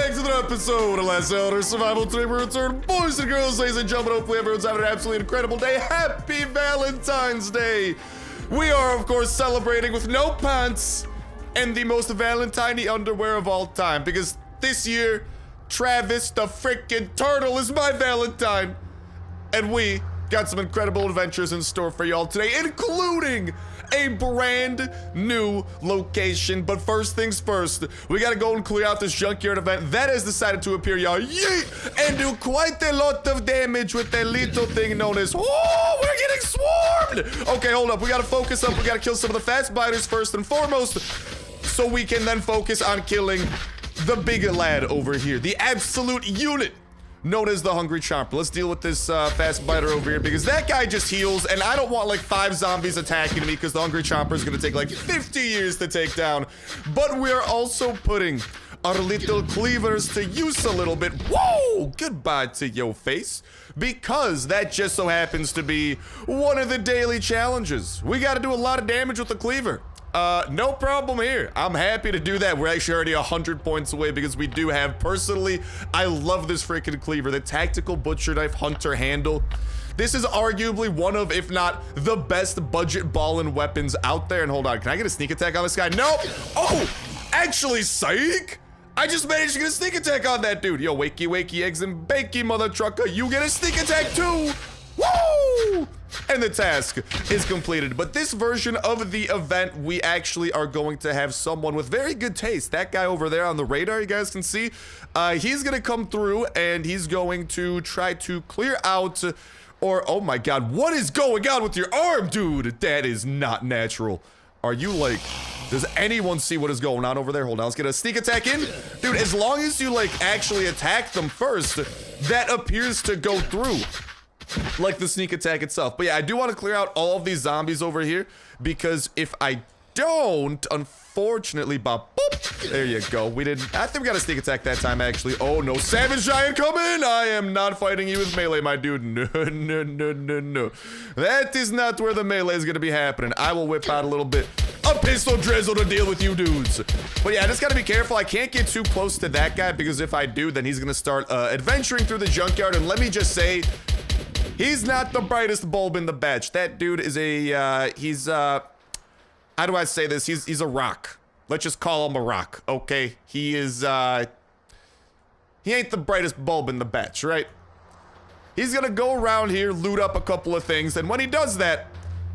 back to another episode of Last Elder Survival. Today we return, boys and girls, ladies and gentlemen. Hopefully everyone's having an absolutely incredible day. Happy Valentine's Day. We are, of course, celebrating with no pants and the most Valentine-y underwear of all time. Because this year, Travis the freaking turtle is my Valentine. And we got some incredible adventures in store for y'all today, including a brand new location. But first things first, we gotta go and clear out this junkyard event that has decided to appear, y'all, yeet, and do quite a lot of damage with that little thing known as, oh, we're getting swarmed. Okay, hold up, we gotta focus up. We gotta kill some of the fast biters first and foremost, so we can then focus on killing the big lad over here, the absolute unit known as the Hungry Chomper. Let's deal with this fast biter over here, because that guy just heals, and I don't want like 5 zombies attacking me, because the Hungry Chomper is gonna take like 50 years to take down. But we're also putting our little cleavers to use a little bit. Whoa! Goodbye to your face, because that just so happens to be one of the daily challenges. We gotta do a lot of damage with the cleaver. No problem here. I'm happy to do that. We're actually already 100 points away, because we do have, personally, I love this freaking cleaver, the Tactical Butcher Knife Hunter handle. This is arguably one of, if not the best budget ballin' weapons out there. And hold on, can I get a sneak attack on this guy? No. Oh, actually, psych. I just managed to get a sneak attack on that dude. Yo, wakey, wakey, eggs and bakey, mother trucker. You get a sneak attack too. Woo! And the task is completed. But this version of the event, we actually are going to have someone with very good taste. That guy over there on the radar, you guys can see, he's gonna come through and he's going to try to clear out, or, oh my god, what is going on with your arm, dude? That is not natural. Are you like, does anyone see what is going on over there? Hold on, let's get a sneak attack in. Dude, as long as you like actually attack them first, that appears to go through, like the sneak attack itself. But yeah, I do want to clear out all of these zombies over here, because if I don't, unfortunately, boop, there you go. We didn't, I think we got a sneak attack that time, actually. Oh no, Savage Giant coming! I am not fighting you with melee, my dude. No, no, no, no, no. That is not where the melee is gonna be happening. I will whip out a little bit of pistol drizzle to deal with you dudes. But yeah, I just gotta be careful. I can't get too close to that guy, because if I do, then he's gonna start adventuring through the junkyard. And let me just say, he's not the brightest bulb in the batch. That dude is a, he's, how do I say this? He's a rock. Let's just call him a rock, okay? He is, he ain't the brightest bulb in the batch, right? He's gonna go around here, loot up a couple of things, and when he does that,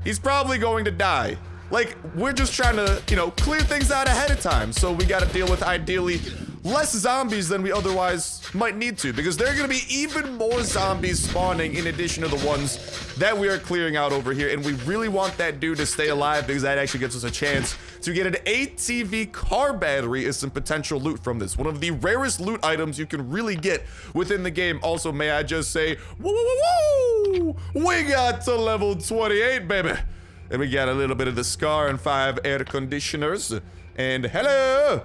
he's probably going to die. Like, we're just trying to, you know, clear things out ahead of time, so we gotta deal with, ideally, less zombies than we otherwise might need to, because there are gonna be even more zombies spawning in addition to the ones that we are clearing out over here. And we really want that dude to stay alive, because that actually gives us a chance to get an ATV car battery as some potential loot from this. One of the rarest loot items you can really get within the game. Also, may I just say, woo, woo, woo, we got to level 28, baby. And we got a little bit of the Scar and 5 air conditioners. And hello!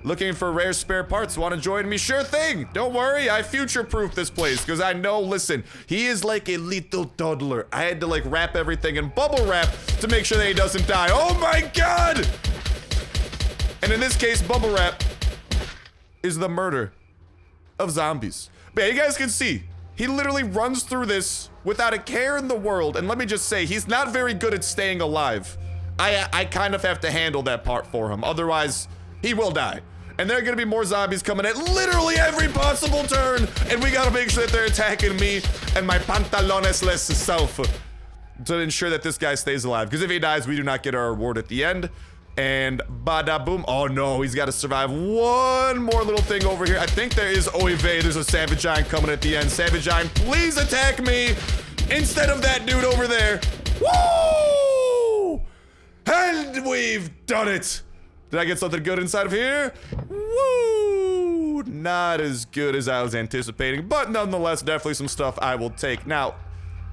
Looking for rare spare parts, want to join me? Sure thing. Don't worry, I future-proof this place, because I know, listen, he is like a little toddler. I had to like wrap everything in bubble wrap to make sure that he doesn't die. Oh my god! And in this case, bubble wrap is the murder of zombies. But yeah, you guys can see, he literally runs through this without a care in the world. And let me just say, he's not very good at staying alive. I kind of have to handle that part for him. Otherwise, he will die. And there are gonna be more zombies coming at literally every possible turn, and we gotta make sure that they're attacking me and my pantalones-less self to ensure that this guy stays alive. Because if he dies, we do not get our reward at the end. And bada boom. Oh no, he's gotta survive one more little thing over here. I think there is, oy vey, there's a Savage Giant coming at the end. Savage Giant, please attack me instead of that dude over there. Woo! And we've done it. Did I get something good inside of here? Woo! Not as good as I was anticipating, but nonetheless, definitely some stuff I will take. Now,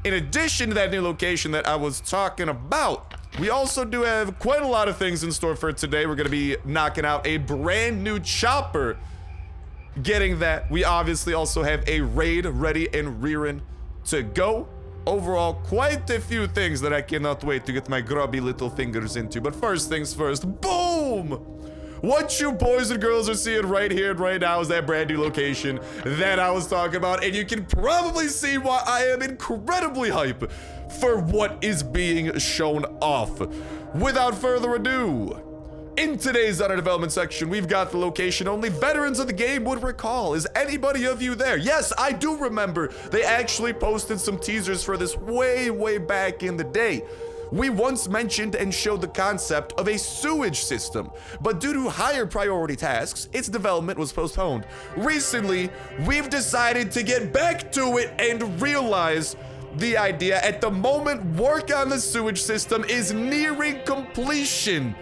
in addition to that new location that I was talking about, we also do have quite a lot of things in store for today. We're gonna be knocking out a brand new chopper. Getting that, we obviously also have a raid ready and rearing to go. Overall, quite a few things that I cannot wait to get my grubby little fingers into. But first things first, boom! What you boys and girls are seeing right here and right now is that brand new location that I was talking about, and you can probably see why I am incredibly hype for what is being shown off. Without further ado, in today's Under Development section, we've got the location only veterans of the game would recall. Is anybody of you there? Yes, I do remember. They actually posted some teasers for this way back in the day. We once mentioned and showed the concept of a sewage system, but due to higher priority tasks, its development was postponed. Recently, we've decided to get back to it and realize the idea. At the moment, work on the sewage system is nearing completion,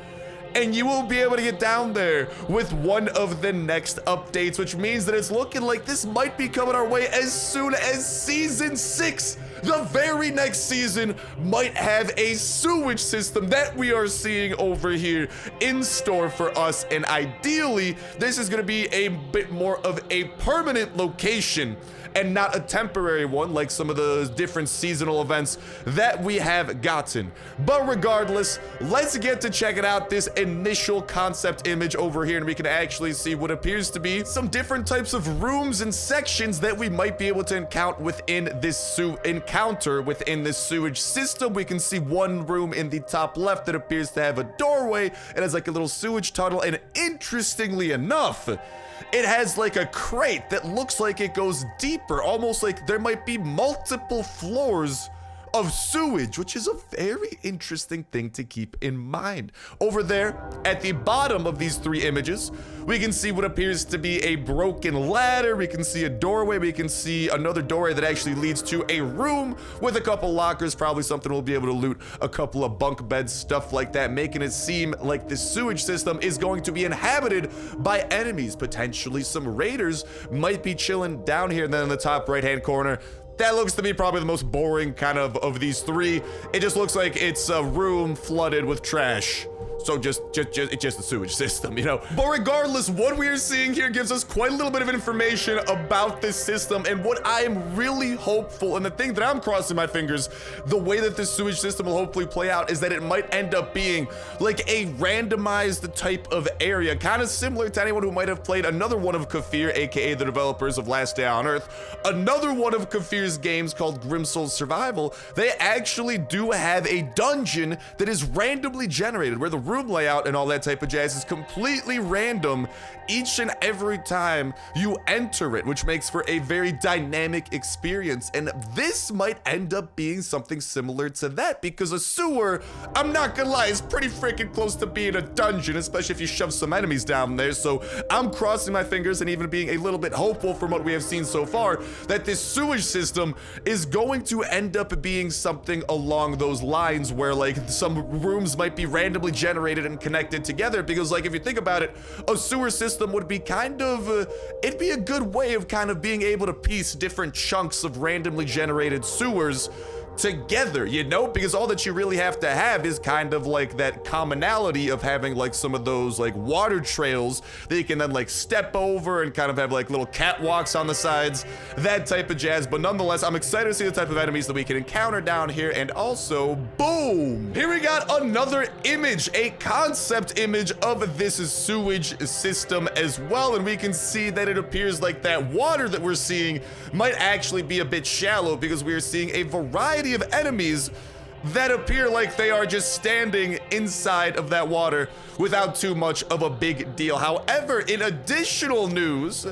and you will be able to get down there with one of the next updates, which means that it's looking like this might be coming our way as soon as Season 6. The very next season might have a sewage system that we are seeing over here in store for us, and ideally, this is gonna be a bit more of a permanent location and not a temporary one like some of the different seasonal events that we have gotten. But regardless, let's get to checking out this initial concept image over here, and we can actually see what appears to be some different types of rooms and sections that we might be able to encounter within this sewage system. We can see one room in the top left that appears to have a doorway. It has like a little sewage tunnel, and interestingly enough, it has like a crate that looks like it goes deeper, almost like there might be multiple floors of sewage, which is a very interesting thing to keep in mind. Over there, at the bottom of these three images, we can see what appears to be a broken ladder. We can see a doorway. We can see another doorway that actually leads to a room with a couple lockers, probably something we'll be able to loot, a couple of bunk beds, stuff like that, making it seem like this sewage system is going to be inhabited by enemies. Potentially some raiders might be chilling down here. And then in the top right-hand corner, that looks to be probably the most boring kind of these three. It just looks like it's a room flooded with trash. So it's just a sewage system, you know? But regardless, what we are seeing here gives us quite a little bit of information about this system, and what I am really hopeful, and the thing that I'm crossing my fingers, the way that this sewage system will hopefully play out is that it might end up being like a randomized type of area, kind of similar to anyone who might have played another one of Kafir, aka the developers of Last Day on Earth, another one of Kafir's games called Grimsoul's Survival. They actually do have a dungeon that is randomly generated, where the room layout and all that type of jazz is completely random each and every time you enter it, which makes for a very dynamic experience. And this might end up being something similar to that, because a sewer, I'm not gonna lie, is pretty freaking close to being a dungeon, especially if you shove some enemies down there. So I'm crossing my fingers and even being a little bit hopeful from what we have seen so far that this sewage system is going to end up being something along those lines, where like some rooms might be randomly generated and connected together. Because like if you think about it, a sewer system would be kind of it'd be a good way of kind of being able to piece different chunks of randomly generated sewers together, you know, because all that you really have to have is kind of like that commonality of having like some of those like water trails that you can then like step over and kind of have like little catwalks on the sides, that type of jazz. But nonetheless, I'm excited to see the type of enemies that we can encounter down here. And also, boom, here we got another image, a concept image of this sewage system as well, and we can see that it appears like that water that we're seeing might actually be a bit shallow, because we are seeing a variety of enemies that appear like they are just standing inside of that water without too much of a big deal. However, in additional news,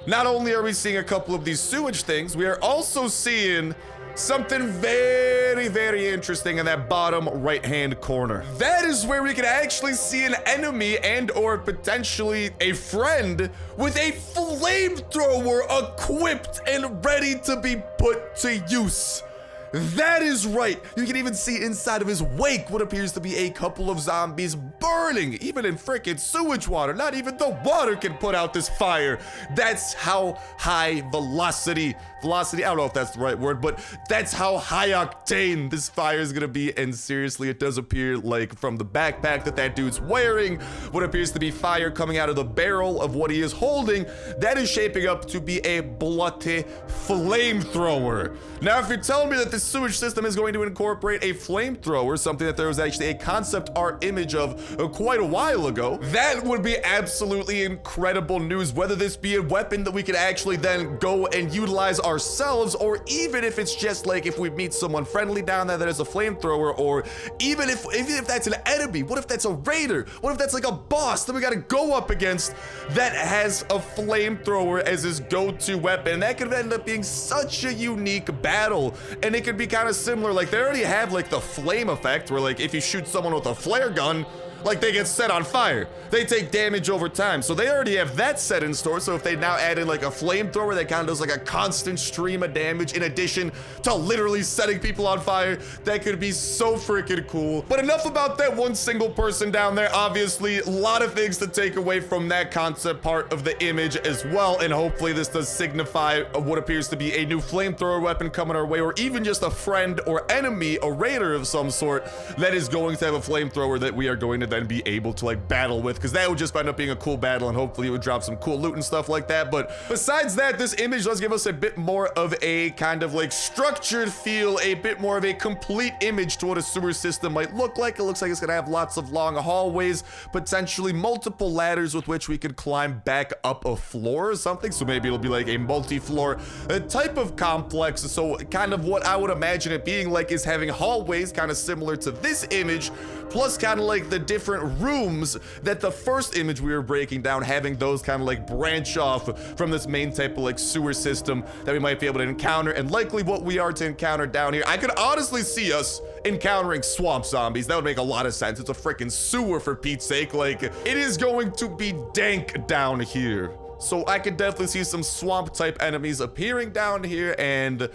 not only are we seeing a couple of these sewage things, we are also seeing something very interesting in that bottom right-hand corner. That is where we can actually see an enemy and or potentially a friend with a flamethrower equipped and ready to be put to use. That is right. You can even see inside of his wake what appears to be a couple of zombies burning, even in frickin' sewage water. Not even the water can put out this fire. That's how high velocity, I don't know if that's the right word, but that's how high octane this fire is gonna be. And seriously, it does appear like from the backpack that dude's wearing, what appears to be fire coming out of the barrel of what he is holding, that is shaping up to be a bloody flamethrower. Now, if you're telling me that this sewage system is going to incorporate a flamethrower, something that there was actually a concept art image of quite a while ago. That would be absolutely incredible news, whether this be a weapon that we could actually then go and utilize ourselves, or even if it's just like if we meet someone friendly down there that is a flamethrower, or even if that's an enemy. What if that's a raider? What if that's like a boss that we gotta go up against that has a flamethrower as his go-to weapon? And that could end up being such a unique battle, and it could be kind of similar. Like, they already have like the flame effect where like if you shoot someone with a flare gun, like they get set on fire. They take damage over time. So they already have that set in store. So if they now add in like a flamethrower that kind of does like a constant stream of damage in addition to literally setting people on fire, that could be so freaking cool. But enough about that one single person down there. Obviously, a lot of things to take away from that concept part of the image as well. And hopefully this does signify what appears to be a new flamethrower weapon coming our way, or even just a friend or enemy, a raider of some sort that is going to have a flamethrower that we are going to then be able to like battle with, because that would just end up being a cool battle, and hopefully it would drop some cool loot and stuff like that. But besides that, this image does give us a bit more of a kind of like structured feel, a bit more of a complete image to what a sewer system might look like. It looks like it's gonna have lots of long hallways, potentially multiple ladders with which we could climb back up a floor or something. So maybe it'll be like a multi-floor type of complex. So kind of what I would imagine it being like is having hallways kind of similar to this image, plus kind of like the different rooms that the first image we were breaking down, having those kind of like branch off from this main type of like sewer system that we might be able to encounter, and likely what we are to encounter down here. I could honestly see us encountering swamp zombies. That would make a lot of sense. It's a freaking sewer, for Pete's sake. Like, it is going to be dank down here. So I could definitely see some swamp type enemies appearing down here, and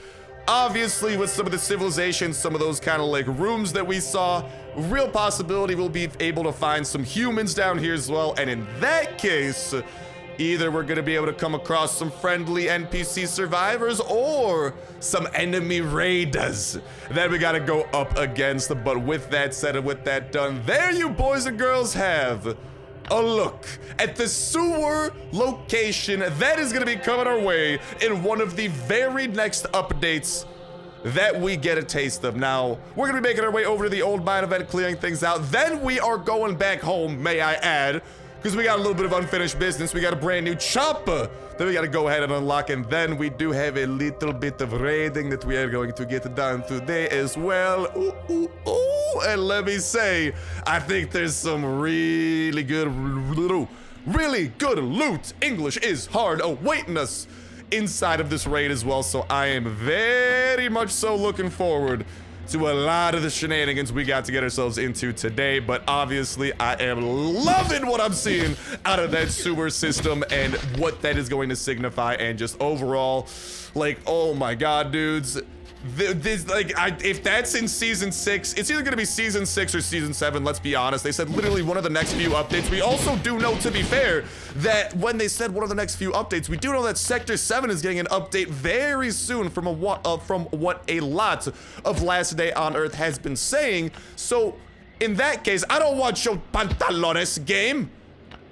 obviously with some of the civilizations, some of those kind of like rooms that we saw, real possibility we'll be able to find some humans down here as well. And in that case, either we're going to be able to come across some friendly NPC survivors or some enemy raiders that we got to go up against. But with that said and with that done, there you boys and girls have a look at the sewer location that is going to be coming our way in one of the very next updates that we get a taste of. Now, we're going to be making our way over to the old mine event, clearing things out. Then we are going back home, may I add, because we got a little bit of unfinished business. We got a brand new chopper that we got to go ahead and unlock, and then we do have a little bit of raiding that we are going to get done today as well. Ooh, ooh, ooh. And let me say, I think there's some really good loot. English is hard awaiting us inside of this raid as well. So I am very much so looking forward to a lot of the shenanigans we got to get ourselves into today. But obviously I am loving what I'm seeing out of that sewer system and what that is going to signify, and just overall, like, oh my god, dudes. If that's in season 6, it's either gonna be season 6 or season 7, let's be honest. They said literally one of the next few updates. We also do know, to be fair, that when they said one of the next few updates, we do know that Sector 7 is getting an update very soon from what a lot of Last Day on Earth has been saying. So in that case, I don't want your pantalones, game.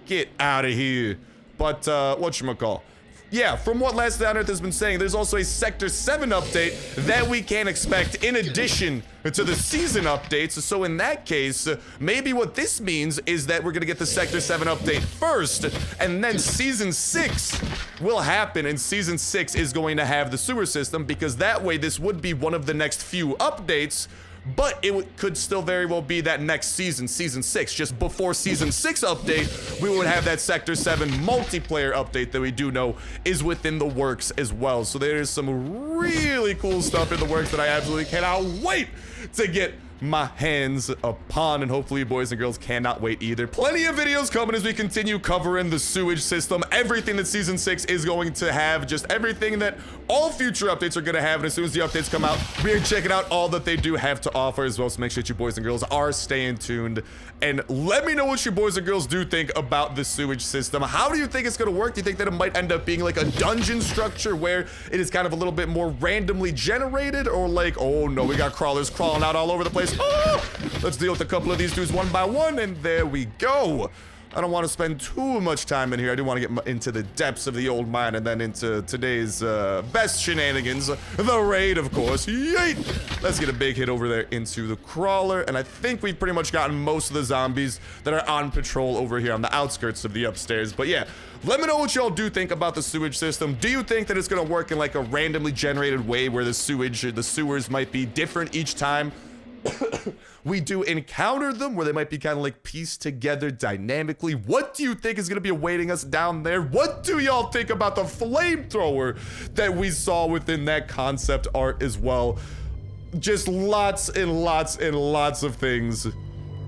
Get out of here. But whatchamacall? Yeah, from what Last Day on Earth has been saying, there's also a Sector 7 update that we can expect in addition to the season updates. So in that case, maybe what this means is that we're gonna get the Sector 7 update first, and then Season 6 will happen, and Season 6 is going to have the sewer system, because that way this would be one of the next few updates. But it could still very well be that next season, Season 6, just before Season 6 update, we would have that Sector 7 multiplayer update that we do know is within the works as well. So there is some really cool stuff in the works that I absolutely cannot wait to get my hands upon, and hopefully you boys and girls cannot wait either. Plenty of videos coming as we continue covering the sewage system, everything that Season 6 is going to have, just everything that all future updates are going to have. And as soon as the updates come out, we are checking out all that they do have to offer as well. So make sure that you boys and girls are staying tuned, and let me know what you boys and girls do think about the sewage system. How do you think it's going to work? Do you think that it might end up being like a dungeon structure where it is kind of a little bit more randomly generated, or like, oh no, we got crawlers crawling out all over the place? Oh, let's deal with a couple of these dudes one by one, and there we go. I don't want to spend too much time in here. I do want to get into the depths of the old mine and then into today's best shenanigans. The raid, of course. Yeet! Let's get a big hit over there into the crawler. And I think we've pretty much gotten most of the zombies that are on patrol over here on the outskirts of the upstairs. But yeah, let me know what y'all do think about the sewage system. Do you think that it's going to work in like a randomly generated way where the sewers might be different each time we do encounter them, where they might be kind of like pieced together dynamically? What do you think is going to be awaiting us down there? What do y'all think about the flamethrower that we saw within that concept art as well? Just lots and lots and lots of things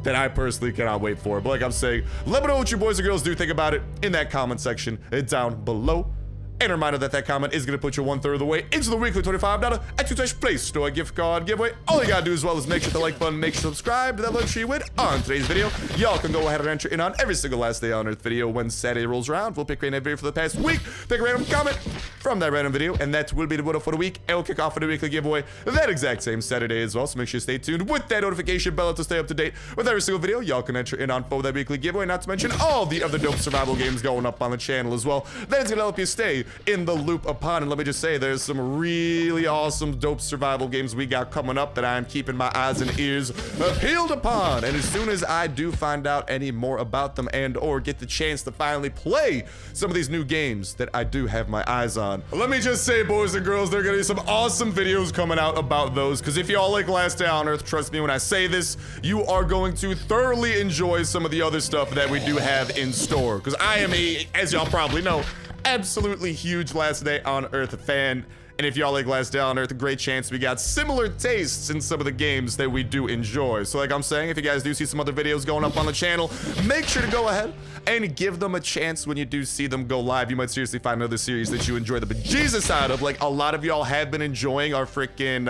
that I personally cannot wait for. But like I'm saying, let me know what you boys and girls do think about it in that comment section down below. And a reminder that that comment is going to put you 1/3 of the way into the weekly $25 at Play Store gift card giveaway. All you got to do as well is make sure to like button, make sure to subscribe to that little you win on today's video. Y'all can go ahead and enter in on every single last day on Earth video when Saturday rolls around. We'll pick a random video for the past week, pick a random comment from that random video, and that will be the winner for the week. And we'll kick off for the weekly giveaway that exact same Saturday as well. So make sure you stay tuned with that notification bell to stay up to date with every single video. Y'all can enter in on for that weekly giveaway, not to mention all the other dope survival games going up on the channel as well. That is going to help you stay in the loop upon. And let me just say, there's some really awesome dope survival games we got coming up that I'm keeping my eyes and ears peeled upon. And as soon as I do find out any more about them and or get the chance to finally play some of these new games that I do have my eyes on, let me just say, boys and girls, there are gonna be some awesome videos coming out about those, because if y'all like Last Day on Earth, trust me when I say this, you are going to thoroughly enjoy some of the other stuff that we do have in store, because I am as y'all probably know, absolutely huge Last Day on Earth fan. And if y'all like Last Day on Earth, a great chance we got similar tastes in some of the games that we do enjoy. So like I'm saying, if you guys do see some other videos going up on the channel, make sure to go ahead and give them a chance when you do see them go live. You might seriously find another series that you enjoy the bejesus out of. Like a lot of y'all have been enjoying our freaking,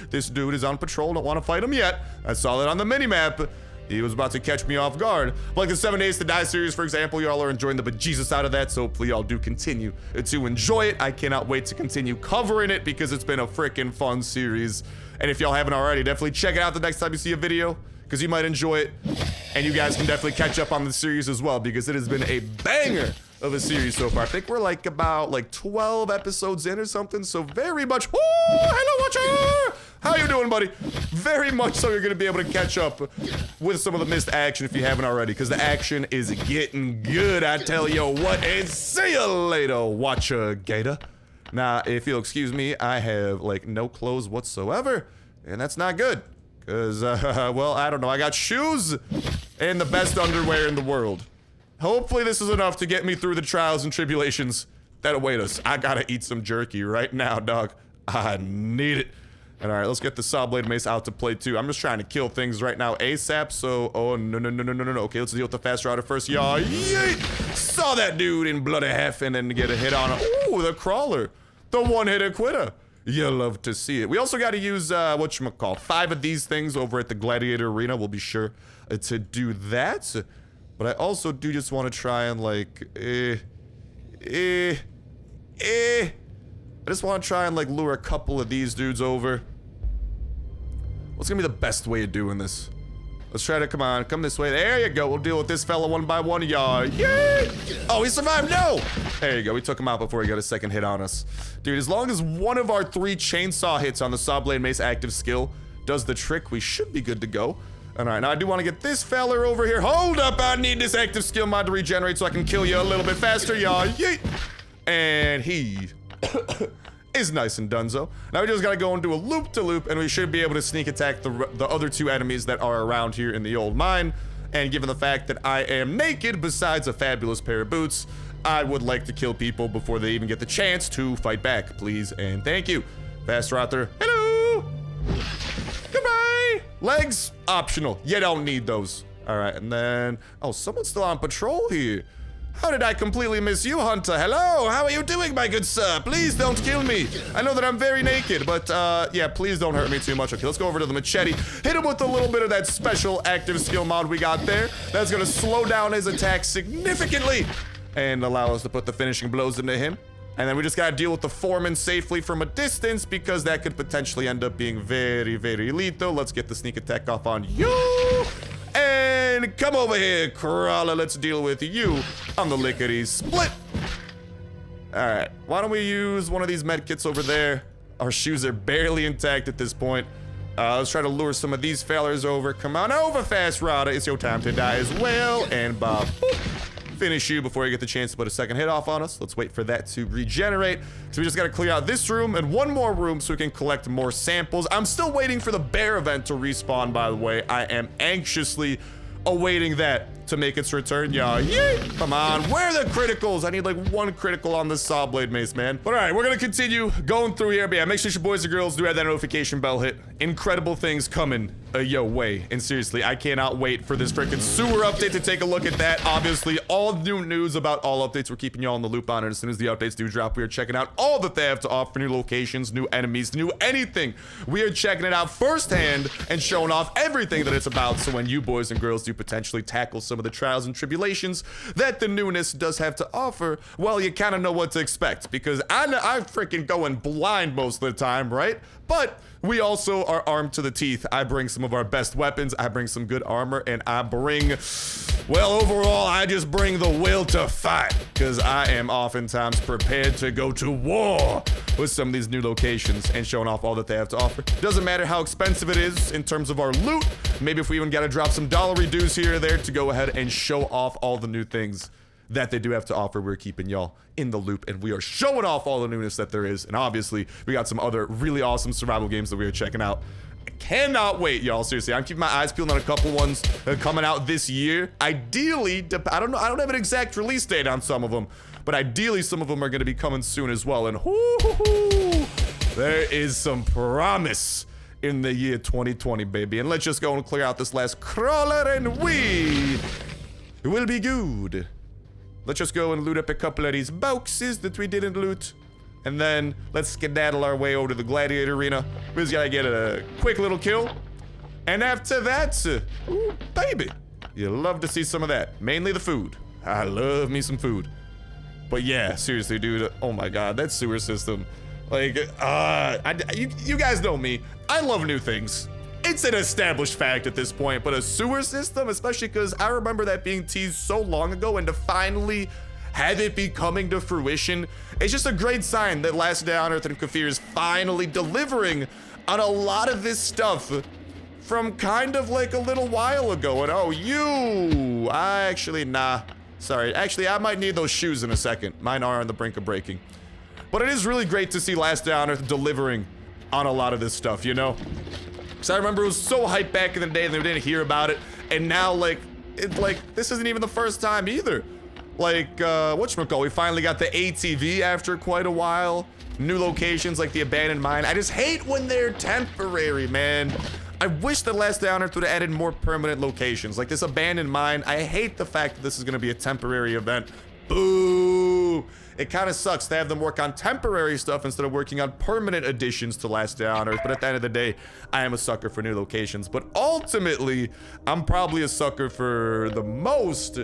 this dude is on patrol, don't want to fight him yet. I saw that on the minimap. He was about to catch me off guard. Like the 7 Days to Die series, for example, y'all are enjoying the bejesus out of that, so hopefully y'all do continue to enjoy it. I cannot wait to continue covering it because it's been a freaking fun series. And if y'all haven't already, definitely check it out the next time you see a video, because you might enjoy it. And you guys can definitely catch up on the series as well, because it has been a banger of a series so far. I think we're like about like 12 episodes in or something, so very much. Woo! Hello, Watcher! How you doing, buddy? Very much so you're gonna be able to catch up with some of the missed action if you haven't already, because the action is getting good, I tell you what. And see you later, Watcher Gator. Now, if you'll excuse me, I have like no clothes whatsoever, and that's not good, because well, I don't know, I got shoes and the best underwear in the world. Hopefully this is enough to get me through the trials and tribulations that await us. I gotta eat some jerky right now, dog. I need it. And all right, let's get the saw blade mace out to play too. I'm just trying to kill things right now ASAP, so, oh, no. Okay, let's deal with the fast router first, y'all. Yeet! Saw that dude in bloody half and then get a hit on him. Ooh, the crawler. The one-hitter quitter. You love to see it. We also got to use, whatchamacall, 5 of these things over at the Gladiator Arena. We'll be sure to do that. But I also do just want to try and, like, I just want to try and, like, lure a couple of these dudes over. What's gonna be the best way of doing this? Let's try to, come this way. There you go. We'll deal with this fella one by one, y'all. Yay! Oh, he survived. No! There you go. We took him out before he got a second hit on us. Dude, as long as one of our 3 chainsaw hits on the saw blade mace active skill does the trick, we should be good to go. All right, now I do want to get this fella over here. Hold up, I need this active skill mod to regenerate so I can kill you a little bit faster, y'all. Yeet! And he is nice and donezo. Now we just gotta go and do a loop-to-loop, and we should be able to sneak attack the other 2 enemies that are around here in the old mine. And given the fact that I am naked, besides a fabulous pair of boots, I would like to kill people before they even get the chance to fight back, please and thank you. Fast router, hello! Goodbye! Legs, optional. You don't need those. All right, and then, oh, someone's still on patrol here. How did I completely miss you, Hunter? Hello, how are you doing, my good sir? Please don't kill me. I know that I'm very naked, but yeah, please don't hurt me too much. Okay, let's go over to the machete. Hit him with a little bit of that special active skill mod we got there. That's gonna slow down his attack significantly and allow us to put the finishing blows into him. And then we just gotta deal with the foreman safely from a distance, because that could potentially end up being very, very lethal. Let's get the sneak attack off on you. And And come over here, crawler. Let's deal with you on the lickety split. All right, why don't we use one of these med kits over there? Our shoes are barely intact at this point. Let's try to lure some of these fellers over. Come on over, Fast Rada. It's your time to die as well. And Bob, boop, finish you before you get the chance to put a second hit off on us. Let's wait for that to regenerate. So we just got to clear out this room and one more room so we can collect more samples. I'm still waiting for the bear event to respawn, by the way. I am anxiously awaiting that to make its return, y'all. Yeet! Come on, where are the criticals? I need like one critical on this saw blade mace, man. But all right, we're gonna continue going through here. But yeah, make sure your boys and girls do have that notification bell hit. Incredible things coming your way. And seriously, I cannot wait for this freaking sewer update to take a look at that. Obviously, all new news about all updates. We're keeping y'all in the loop on it. As soon as the updates do drop, we are checking out all that they have to offer. New locations, new enemies, new anything. We are checking it out firsthand and showing off everything that it's about. So when you boys and girls do potentially tackle some of the trials and tribulations that the newness does have to offer, well, you kind of know what to expect, because I'm freaking going blind most of the time, right? But we also are armed to the teeth. I bring some of our best weapons, I bring some good armor, and I bring, well, overall, I just bring the will to fight, because I am oftentimes prepared to go to war with some of these new locations and showing off all that they have to offer. Doesn't matter how expensive it is in terms of our loot. Maybe if we even gotta drop some dollary dues here or there to go ahead and show off all the new things that they do have to offer. We're keeping y'all in the loop, and we are showing off all the newness that there is. And obviously, we got some other really awesome survival games that we are checking out. I cannot wait, y'all. Seriously, I'm keeping my eyes peeled on a couple ones coming out this year. Ideally, I don't know, I don't have an exact release date on some of them, but ideally, some of them are going to be coming soon as well. And there is some promise in the year 2020, baby. And let's just go and clear out this last crawler, and we will be good. Let's just go and loot up a couple of these boxes that we didn't loot. And then let's skedaddle our way over to the gladiator arena. We just gotta get a quick little kill. And after that, ooh, baby, you love to see some of that. Mainly the food. I love me some food. But yeah, seriously, dude, oh my God, that sewer system. Like, you guys know me. I love new things. It's an established fact at this point, but a sewer system, especially because I remember that being teased so long ago, and to finally have it be coming to fruition, it's just a great sign that Last Day on Earth and Kafir is finally delivering on a lot of this stuff from kind of like a little while ago. And oh, sorry. Actually, I might need those shoes in a second. Mine are on the brink of breaking. But it is really great to see Last Day on Earth delivering on a lot of this stuff, you know? Because I remember it was so hyped back in the day and they didn't hear about it. And now, this isn't even the first time either. Whatchamacallit, we finally got the ATV after quite a while. New locations like the abandoned mine. I just hate when they're temporary, man. I wish that Last Day on Earth would have added more permanent locations. Like this abandoned mine, I hate the fact that this is gonna be a temporary event. Boo! It kind of sucks to have them work on temporary stuff instead of working on permanent additions to Last Day on Earth. But at the end of the day, I am a sucker for new locations. But ultimately, I'm probably a sucker for the most,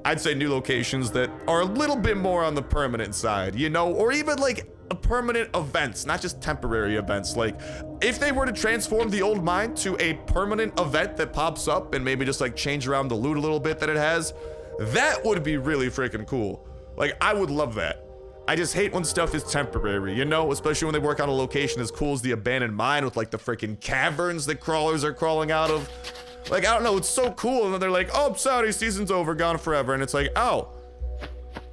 I'd say, new locations that are a little bit more on the permanent side, you know? Or even like permanent events, not just temporary events. Like if they were to transform the old mine to a permanent event that pops up and maybe just like change around the loot a little bit that it has, that would be really freaking cool. Like, I would love that. I just hate when stuff is temporary, you know? Especially when they work on a location as cool as the abandoned mine with, like, the freaking caverns that crawlers are crawling out of. Like, I don't know, it's so cool. And then they're like, oh, sorry, season's over, gone forever. And it's like, oh.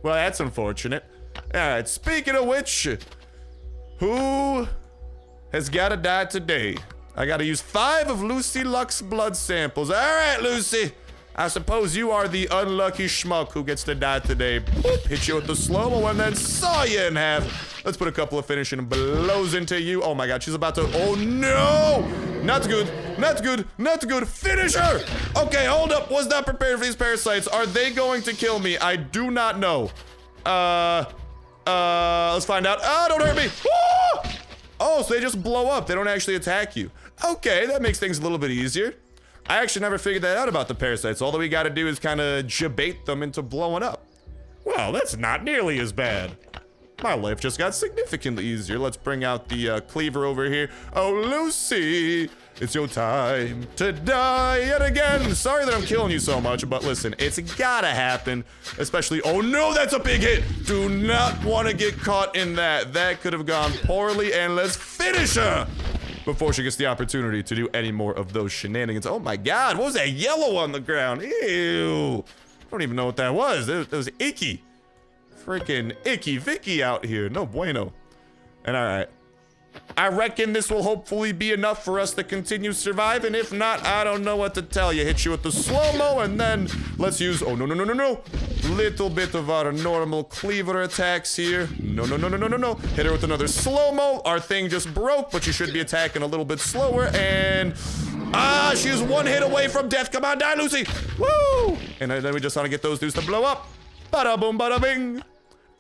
Well, that's unfortunate. All right, speaking of which, who has got to die today? I got to use 5 of Lucy Luck's blood samples. All right, Lucy. I suppose you are the unlucky schmuck who gets to die today. Boop, hit you with the slow-mo and then saw you in half. Let's put a couple of finishing blows into you. Oh my God, she's about to, oh no! Not good, not good, not good. Finish her! Okay, hold up, was not prepared for these parasites. Are they going to kill me? I do not know. Let's find out. Oh, don't hurt me. Ah! Oh, so they just blow up. They don't actually attack you. Okay, that makes things a little bit easier. I actually never figured that out about the parasites. All that we gotta do is kind of jabate them into blowing up. Well, that's not nearly as bad. My life just got significantly easier. Let's bring out the cleaver over here. Oh, Lucy, It's your time to die yet again. Sorry that I'm killing you so much, but listen, it's gotta happen. Especially, oh no, that's a big hit. Do not want to get caught in that. That could have gone poorly, and let's finish her before she gets the opportunity to do any more of those shenanigans. Oh my God, what was that yellow on the ground? Ew. I don't even know what that was. It was icky. Freaking icky Vicky out here. No bueno. And all right. I reckon this will hopefully be enough for us to continue surviving. If not, I don't know what to tell you. Hit you with the slow-mo, and then let's use, oh, no. Little bit of our normal cleaver attacks here. No. Hit her with another slow-mo. Our thing just broke, but you should be attacking a little bit slower, and she's one hit away from death. Come on, die, Lucy. Woo! And then we just want to get those dudes to blow up. Bada boom, bada bing.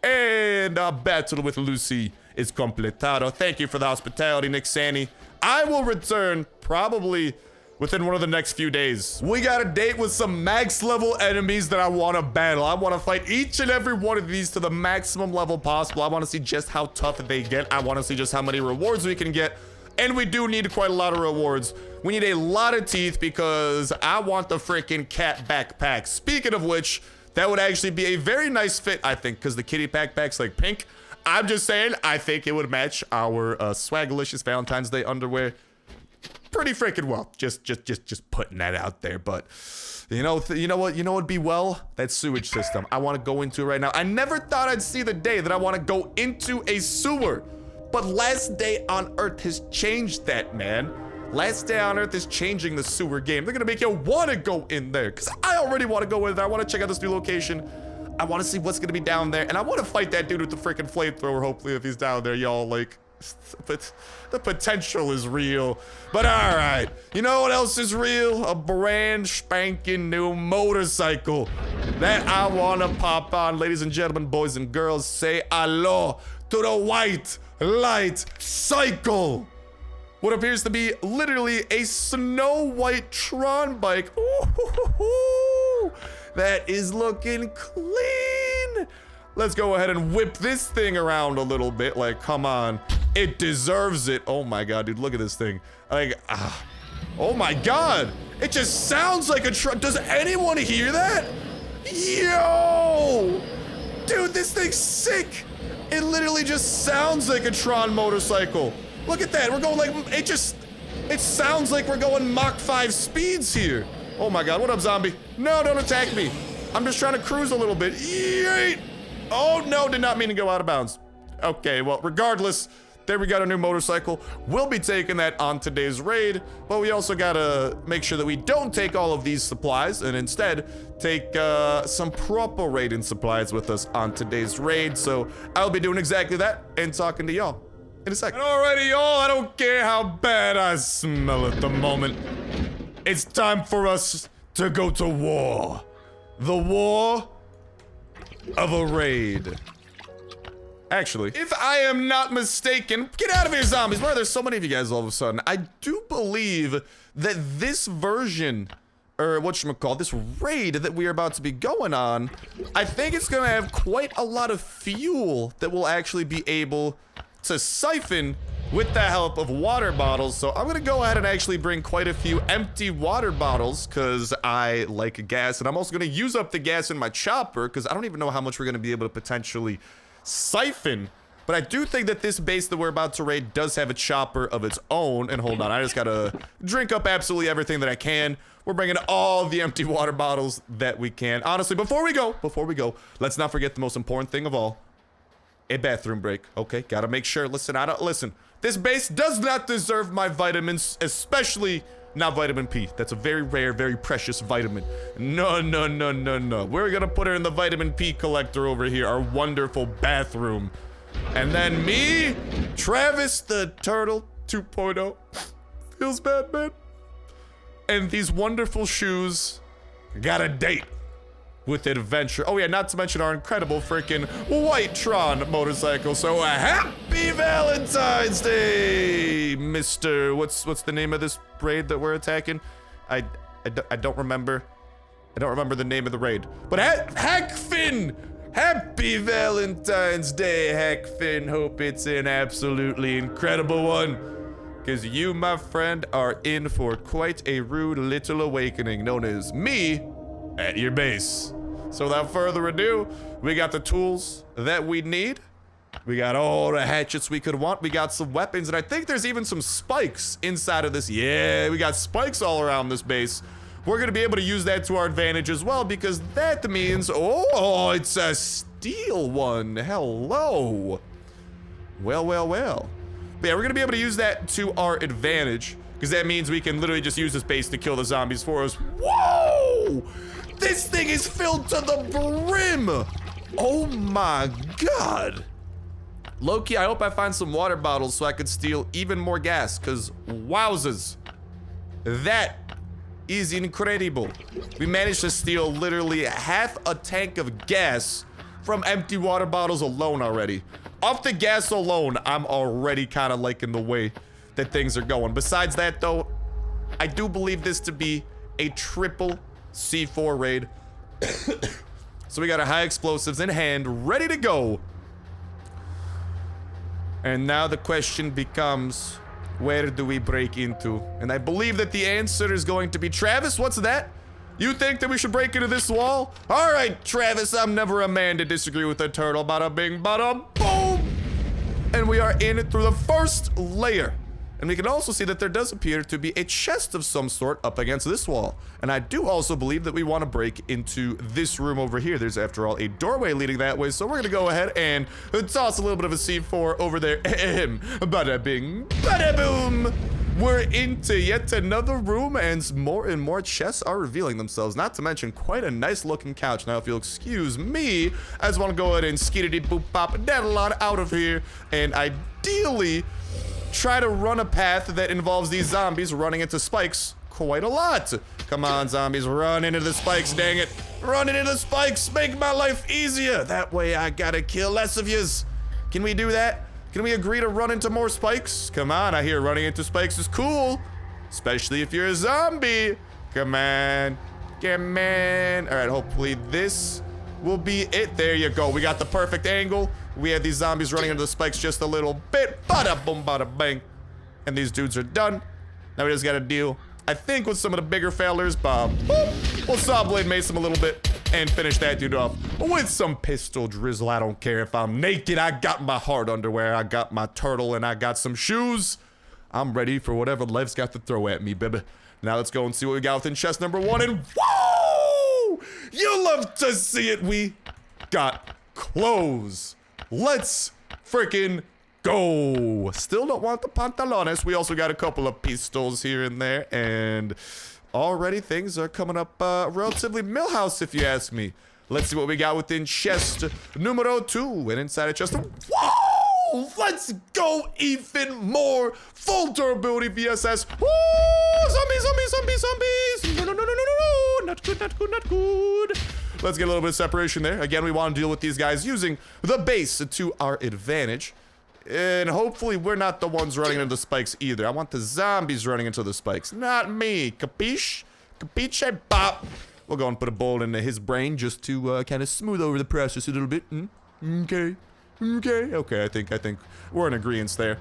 And our battle with Lucy is completado. Thank you for the hospitality, Nick Sanny. I will return probably within one of the next few days. We got a date with some max level enemies that I want to battle. I want to fight each and every one of these to the maximum level possible. I want to see just how tough they get. I want to see just how many rewards we can get. And we do need quite a lot of rewards. We need a lot of teeth because I want the freaking cat backpack. Speaking of which, that would actually be a very nice fit, I think, because the kitty backpack's like pink. I'm just saying, I think it would match our swagalicious Valentine's Day underwear pretty freaking well. Just putting that out there. But you know what would be well? That sewage system. I want to go into it right now. I never thought I'd see the day that I want to go into a sewer, but Last Day on Earth has changed that, man. Last Day on Earth is changing the sewer game. They're gonna make you want to go in there, because I already want to go in there. I want to check out this new location. I want to see what's gonna be down there, and I want to fight that dude with the freaking flamethrower. Hopefully, if he's down there, y'all, like, but the potential is real. But all right, you know what else is real? A brand spanking new motorcycle that I want to pop on. Ladies and gentlemen, boys and girls, say hello to the white light cycle. What appears to be literally a Snow White Tron bike. Ooh, that is looking clean. Let's go ahead and whip this thing around a little bit. Like, come on. It deserves it. Oh my God, dude, look at this thing. Like, oh my God. It just sounds like a truck. Does anyone hear that? Yo! Dude, this thing's sick. It literally just sounds like a Tron motorcycle. Look at that. We're going like, it sounds like we're going Mach 5 speeds here. Oh my God, what up, zombie? No, don't attack me. I'm just trying to cruise a little bit. Yeet. Oh no, did not mean to go out of bounds. Okay, well, regardless, there we got a new motorcycle. We'll be taking that on today's raid, but we also gotta make sure that we don't take all of these supplies and instead take some proper raiding supplies with us on today's raid. So I'll be doing exactly that and talking to y'all in a second. And alrighty, y'all, I don't care how bad I smell at the moment. It's time for us to go to war. The war of a raid. Actually, if I am not mistaken, get out of here, zombies. Why are there so many of you guys all of a sudden? I do believe that this version, or whatchamacallit, this raid that we are about to be going on, I think it's gonna have quite a lot of fuel that we'll actually be able to siphon with the help of water bottles. So I'm gonna go ahead and actually bring quite a few empty water bottles because I like gas, and I'm also gonna use up the gas in my chopper because I don't even know how much we're gonna be able to potentially siphon. But I do think that this base that we're about to raid does have a chopper of its own. And hold on, I just gotta drink up absolutely everything that I can. We're bringing all the empty water bottles that we can. Honestly, before we go, let's not forget the most important thing of all. A bathroom break. Okay, gotta make sure. Listen, this base does not deserve my vitamins, especially not vitamin P. That's a very rare, very precious vitamin. No. We're gonna put her in the vitamin P collector over here, our wonderful bathroom. And then me, Travis the Turtle 2.0. Feels bad, man. And these wonderful shoes got a date with adventure. Oh yeah, not to mention our incredible freaking white Tron motorcycle. So a happy Valentine's Day, Mr. What's the name of this raid that we're attacking? I don't remember. I don't remember the name of the raid. But Hackfin! Happy Valentine's Day, Hackfin. Hope it's an absolutely incredible one. because you, my friend, are in for quite a rude little awakening known as me at your base. So without further ado, we got the tools that we need. We got all the hatchets we could want. We got some weapons, and I think there's even some spikes inside of this. Yeah, we got spikes all around this base. We're going to be able to use that to our advantage as well, because that means... Oh, it's a steel one. Hello. Well, well, well. But yeah, we're going to be able to use that to our advantage, because that means we can literally just use this base to kill the zombies for us. Whoa! This thing is filled to the brim! Oh my god. Loki, I hope I find some water bottles so I could steal even more gas, because wowzers. That is incredible. We managed to steal literally half a tank of gas from empty water bottles alone already. Off the gas alone, I'm already kind of liking the way that things are going. Besides that, though, I do believe this to be a triple C4 raid. So we got our high explosives in hand, ready to go. And now the question becomes, where do we break into? And I believe that the answer is going to be... Travis, what's that? You think that we should break into this wall? All right, Travis, I'm never a man to disagree with a turtle. Bada bing, bada boom. And we are in through the first layer. And we can also see that there does appear to be a chest of some sort up against this wall. And I do also believe that we want to break into this room over here. There's, after all, a doorway leading that way. So we're going to go ahead and toss a little bit of a C4 over there. Bada bing, bada boom. We're into yet another room, and more chests are revealing themselves. Not to mention quite a nice looking couch. Now, if you'll excuse me, I just want to go ahead and skeetity boop pop daddle on out of here. And ideally... try to run a path that involves these zombies running into spikes quite a lot. Come on, zombies, run into the spikes, dang it. Run into the spikes, make my life easier. That way I gotta kill less of yous. Can we do that? Can we agree to run into more spikes? Come on, I hear running into spikes is cool. Especially if you're a zombie. Come on, come on. All right, hopefully this will be it. There you go, we got the perfect angle. We had these zombies running into the spikes just a little bit. Bada boom, bada bang. And these dudes are done. Now we just gotta deal, I think, with some of the bigger failures. Boom. We'll saw blade mace them a little bit and finish that dude off with some pistol drizzle. I don't care if I'm naked. I got my hard underwear. I got my turtle and I got some shoes. I'm ready for whatever life's got to throw at me, baby. Now let's go and see what we got within chest number 1. And whoa! You love to see it. We got clothes. Let's freaking go. Still don't want the pantalones. We also got a couple of pistols here and there, and already things are coming up relatively Millhouse, if you ask me. Let's see what we got within chest numero 2. And inside of chest, whoa! Let's go even more. Full durability VSS. Woo! Zombies, zombies, zombies, zombies. No, no, no, no, no, no. Not good, not good, not good. Let's get a little bit of separation there. Again, we want to deal with these guys using the base to our advantage. And hopefully we're not the ones running into the spikes either. I want the zombies running into the spikes, not me. Capiche? Capiche? Bop. We'll go and put a bullet into his brain just to kind of smooth over the process a little bit. Okay. Okay, I think we're in agreement there.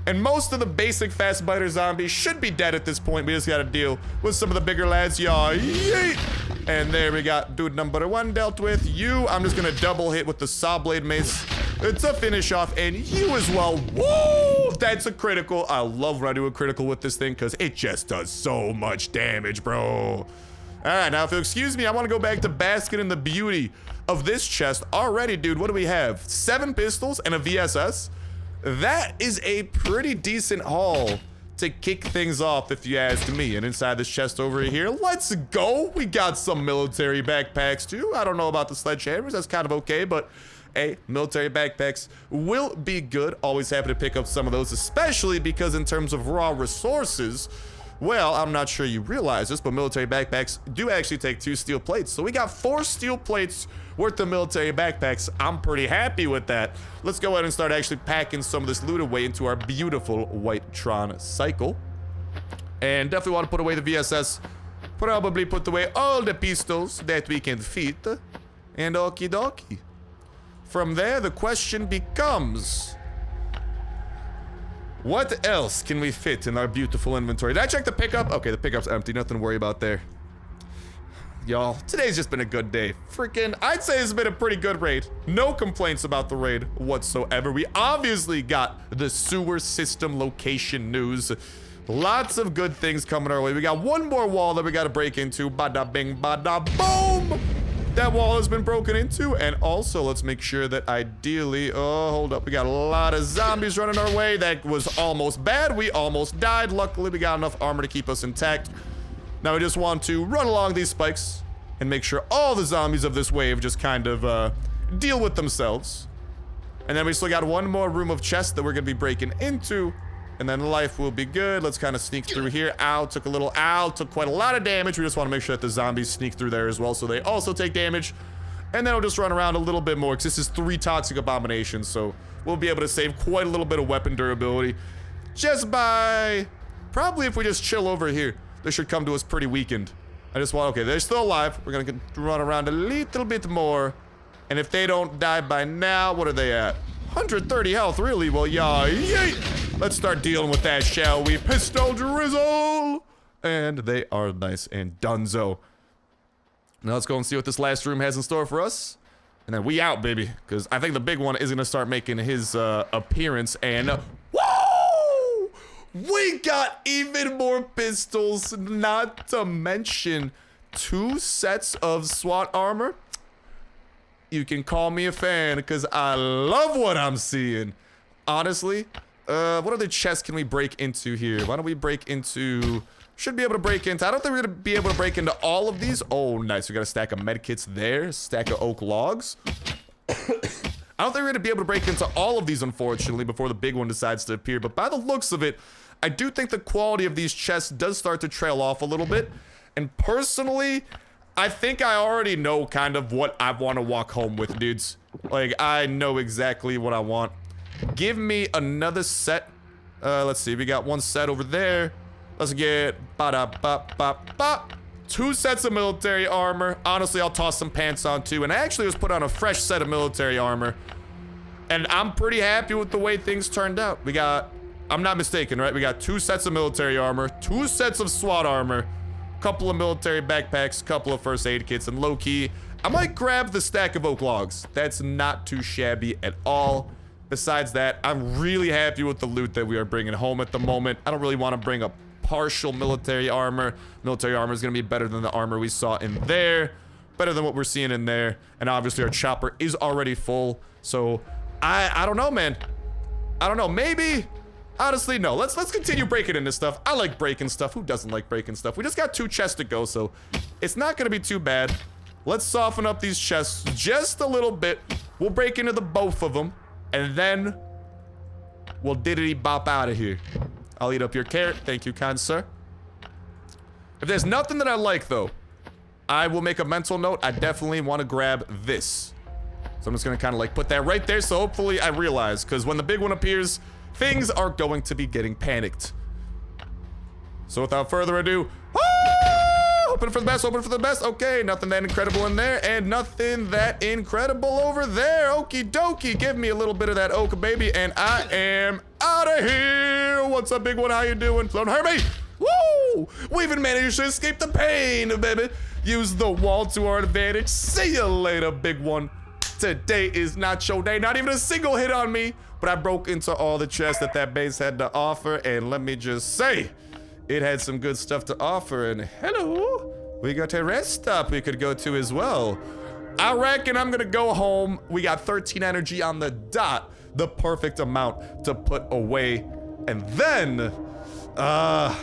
And most of the basic fast biter zombies should be dead at this point. We just gotta deal with some of the bigger lads. Yeah, yeet. And there we got dude number 1 dealt with. You, I'm just gonna double hit with the saw blade mace. It's a finish off, and you as well. Woo! That's a critical. I love when I do a critical with this thing because it just does so much damage, bro. All right, now if you'll excuse me, I want to go back to basking in the beauty of this chest. Already, dude, what do we have? 7 pistols and a VSS. That is a pretty decent haul to kick things off, if you ask me. And inside this chest over here, let's go. We got some military backpacks too. I don't know about the sledgehammers. That's kind of okay, but hey, military backpacks will be good. Always happy to pick up some of those, especially because in terms of raw resources, well, I'm not sure you realize this, but military backpacks do actually take 2 steel plates. So we got 4 steel plates worth of military backpacks. I'm pretty happy with that. Let's go ahead and start actually packing some of this loot away into our beautiful white Tron cycle. And definitely want to put away the VSS. Probably put away all the pistols that we can fit. And okie dokie. From there, the question becomes, What else can we fit in our beautiful inventory? Did I check the pickup? Okay, the pickup's empty. Nothing to worry about there. Y'all, today's just been a good day. Freaking, I'd say it's been a pretty good raid. No complaints about the raid whatsoever. We obviously got the sewer system location news. Lots of good things coming our way. We got one more wall that we got to break into. Bada bing, bada boom. That wall has been broken into. And also, let's make sure that ideally... Oh, hold up. We got a lot of zombies running our way. That was almost bad. We almost died. Luckily, we got enough armor to keep us intact. Now we just want to run along these spikes and make sure all the zombies of this wave just kind of deal with themselves. And then we still got one more room of chests that we're going to be breaking into. And then life will be good. Let's kind of sneak through here. Ow, took quite a lot of damage. We just want to make sure that the zombies sneak through there as well so they also take damage. And then we'll just run around a little bit more because this is 3 toxic abominations. So we'll be able to save quite a little bit of weapon durability just by... Probably if we just chill over here. They should come to us pretty weakened. I just want... Okay, they're still alive. We're going to run around a little bit more. And if they don't die by now, what are they at? 130 health, really? Well, yeah. Let's start dealing with that, shall we? Pistol drizzle! And they are nice and donezo. Now let's go and see what this last room has in store for us. And then we out, baby. Because I think the big one is going to start making his appearance. And... Whoa! We got even more pistols, not to mention 2 sets of SWAT armor. You can call me a fan because I love what I'm seeing. Honestly, what other chests can we break into here? Why don't we break into... Should be able to break into... I don't think we're going to be able to break into all of these. Oh, nice. We got a stack of medkits there. Stack of oak logs. I don't think we're going to be able to break into all of these, unfortunately, before the big one decides to appear. But by the looks of it, I do think the quality of these chests does start to trail off a little bit. And personally, I think I already know kind of what I want to walk home with, dudes. Like, I know exactly what I want. Give me another set. Let's see. We got 1 set over there. Let's get... 2 sets of military armor. Honestly, I'll toss some pants on too. And I actually just put on a fresh set of military armor. And I'm pretty happy with the way things turned out. We got... I'm not mistaken, right? We got 2 sets of military armor. 2 sets of SWAT armor. Couple of military backpacks. Couple of first aid kits. And low-key, I might grab the stack of oak logs. That's not too shabby at all. Besides that, I'm really happy with the loot that we are bringing home at the moment. I don't really want to bring a partial military armor. Military armor is going to be better than the armor we saw in there. Better than what we're seeing in there. And obviously our chopper is already full. So I don't know, man. I don't know. Maybe. Honestly, no. Let's continue breaking into stuff. I like breaking stuff. Who doesn't like breaking stuff? We just got 2 chests to go, so it's not going to be too bad. Let's soften up these chests just a little bit. We'll break into the both of them. And then we'll diddity bop out of here. I'll eat up your carrot. Thank you, kind sir. If there's nothing that I like, though, I will make a mental note. I definitely want to grab this. So I'm just going to kind of like put that right there. So hopefully I realize, because when the big one appears, things are going to be getting panicked. So without further ado, hoping for the best, hoping for the best. Okay, nothing that incredible in there, and nothing that incredible over there. Okie dokie, give me a little bit of that oak, baby, and I am out of here. What's up, big one? How you doing? Don't hurt me. Woo! We even managed to escape the pain, baby. Use the wall to our advantage. See you later, big one. Today is not your day. Not even a single hit on me, but I broke into all the chests that base had to offer, and let me just say, it had some good stuff to offer. And hello, we got a rest stop we could go to as well. I reckon I'm gonna go home. We got 13 energy on the dot, the perfect amount to put away. And then, I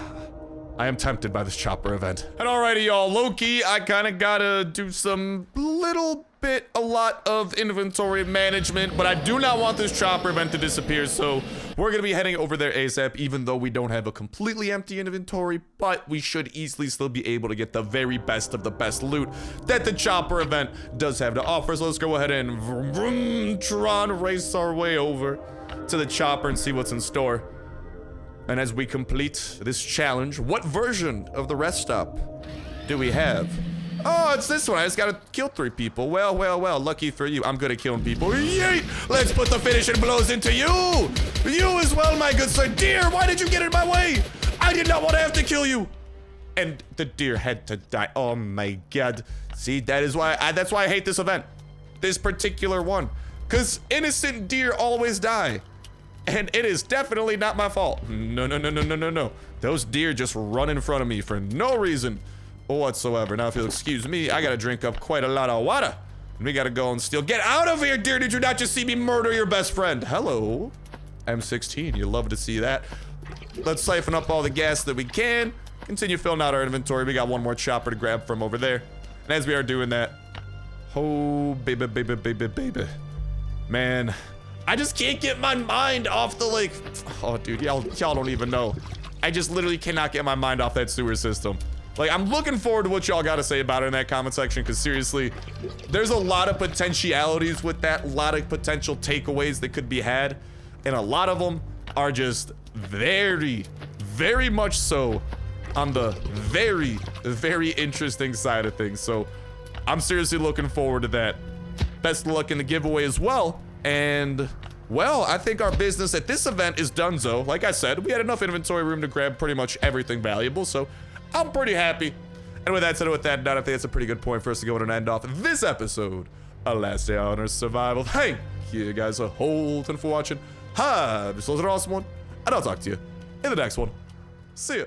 am tempted by this chopper event. And alrighty, y'all, low-key, I kind of gotta do some a lot of inventory management, but I do not want this chopper event to disappear, so we're gonna be heading over there ASAP, even though we don't have a completely empty inventory, but we should easily still be able to get the very best of the best loot that the chopper event does have to offer. So let's go ahead and vroom, vroom, Tron race our way over to the chopper and see what's in store. And as we complete this challenge, what version of the rest stop do we have? Oh, it's this one. I just gotta kill 3 people. Well, well, well. Lucky for you. I'm good at killing people. Yeet! Let's put the finishing blows into you! You as well, my good sir. Deer, why did you get in my way? I did not want to have to kill you. And the deer had to die. Oh my god. See, that's why I hate this event. This particular one. Because innocent deer always die. And it is definitely not my fault. No. Those deer just run in front of me for no reason whatsoever. Now, if you'll excuse me, I gotta drink up quite a lot of water. And we gotta go and steal. Get out of here, deer. Did you not just see me murder your best friend? Hello. M16. You love to see that. Let's siphon up all the gas that we can. Continue filling out our inventory. We got one more chopper to grab from over there. And as we are doing that, oh, baby. Man, I just can't get my mind off the, like, oh, dude, y'all don't even know. I just literally cannot get my mind off that sewer system. Like, I'm looking forward to what y'all got to say about it in that comment section, because seriously, there's a lot of potentialities with that, a lot of potential takeaways that could be had, and a lot of them are just very much so on the very interesting side of things. So I'm seriously looking forward to that. Best of luck in the giveaway as well. And well, I think our business at this event is donezo. Like I said, we had enough inventory room to grab pretty much everything valuable, so I'm pretty happy. And with that said, with that done, I think that's a pretty good point for us to go and end off this episode of Last Day on Earth Survival. Thank you guys a whole ton for watching. Have yourselves an awesome one, and I'll talk to you in the next one. See ya.